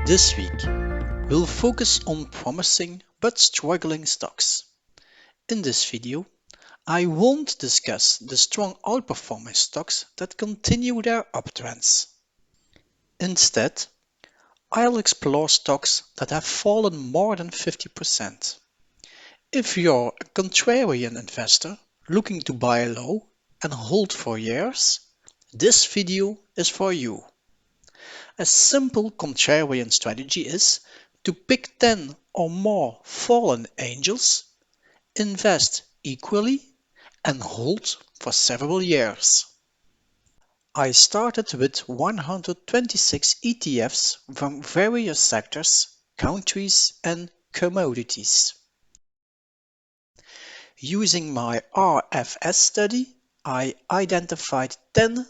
This week, we'll focus on promising but struggling stocks. In this video, I won't discuss the strong outperforming stocks that continue their uptrends. Instead, I'll explore stocks that have fallen more than 50%. If you're a contrarian investor looking to buy low and hold for years, this video is for you. A simple contrarian strategy is to pick 10 or more fallen angels, invest equally, and hold for several years. I started with 126 ETFs from various sectors, countries, and commodities. Using my RFS study, I identified 10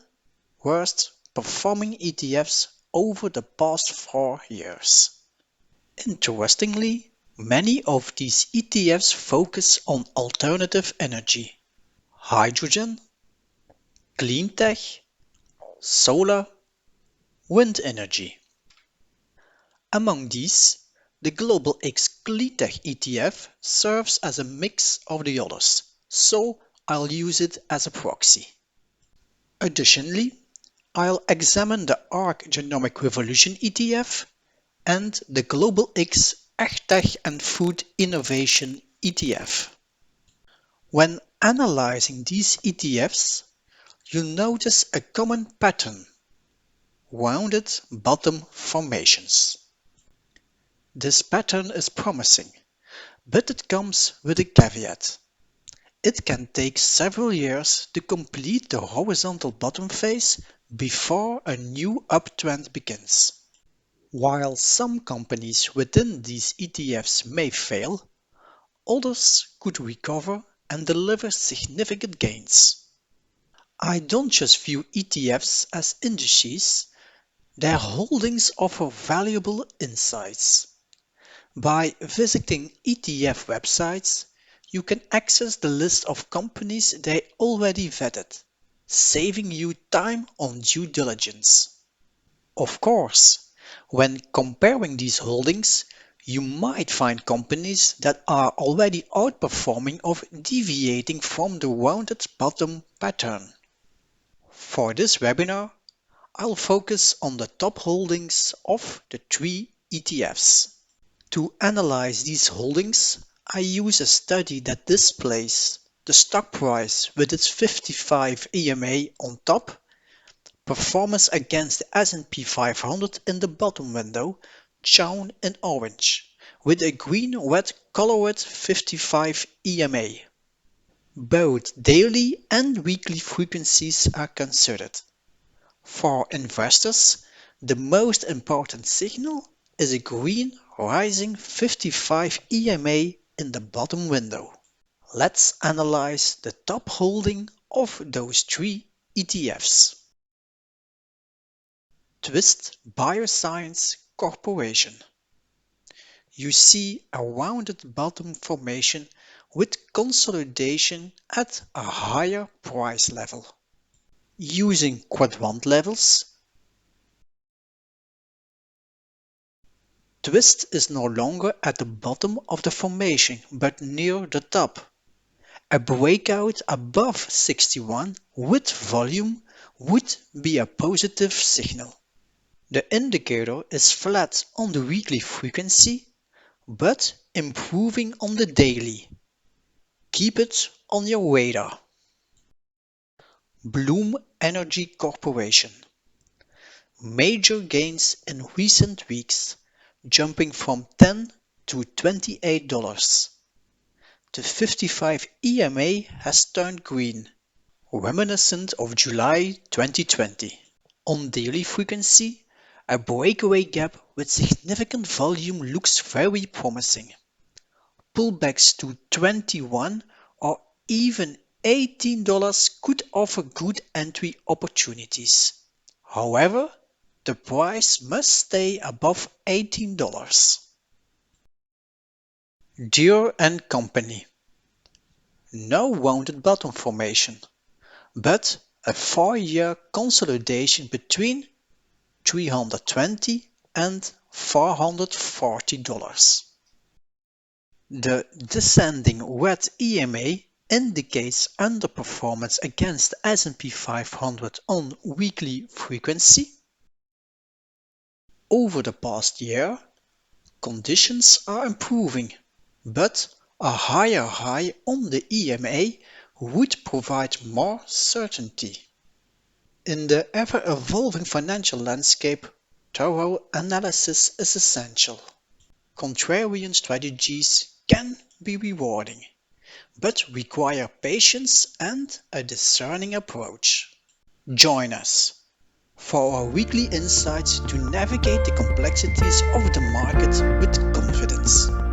worst performing ETFs over the past 4 years. Interestingly, many of these ETFs focus on alternative energy, hydrogen, cleantech, solar, wind energy. Among these, the Global X CleanTech ETF serves as a mix of the others, so I'll use it as a proxy. Additionally, I'll examine the ARK Genomic ETF and the Global X AgTech Food Innovation ETF. When analyzing these ETFs, you'll notice a common pattern: rounded bottom formations. This pattern is promising, but it comes with a caveat. It can take several years to complete the horizontal bottom phase before a new uptrend begins. While some companies within these ETFs may fail, others could recover and deliver significant gains. I don't just view ETFs as indices, their holdings offer valuable insights. By visiting ETF websites, you can access the list of companies they already vetted, saving you time on due diligence. Of course, when comparing these holdings, you might find companies that are already outperforming or deviating from the rounded bottom pattern. For this webinar, I'll focus on the top holdings of the 3 ETFs. To analyze these holdings, I use a study that displays the stock price with its 55 EMA on top, performance against the S&P 500 in the bottom window, shown in orange, with a green-red colored 55 EMA. Both daily and weekly frequencies are considered. For investors, the most important signal is a green rising 55 EMA in the bottom window. Let's analyze the top holding of those 3 ETFs. TWST Bioscience Corporation. You see a rounded bottom formation with consolidation at a higher price level. Using quadrant levels, TWST is no longer at the bottom of the formation but near the top. A breakout above 61 with volume would be a positive signal. The indicator is flat on the weekly frequency, but improving on the daily. Keep it on your radar. Bloom Energy Corporation. Major gains in recent weeks, jumping from $10 to $28. The 55 EMA has turned green, reminiscent of July 2020. On daily frequency, a breakaway gap with significant volume looks very promising. Pullbacks to $21 or even $18 could offer good entry opportunities. However, the price must stay above $18. Deere Company. No rounded bottom formation, but a 4-year consolidation between 320 and $440. The descending red EMA indicates underperformance against the S&P 500 on weekly frequency. Over the past year, conditions are improving, but a higher high on the EMA would provide more certainty. In the ever-evolving financial landscape, thorough analysis is essential. Contrarian strategies can be rewarding, but require patience and a discerning approach. Join us for our weekly insights to navigate the complexities of the market with confidence.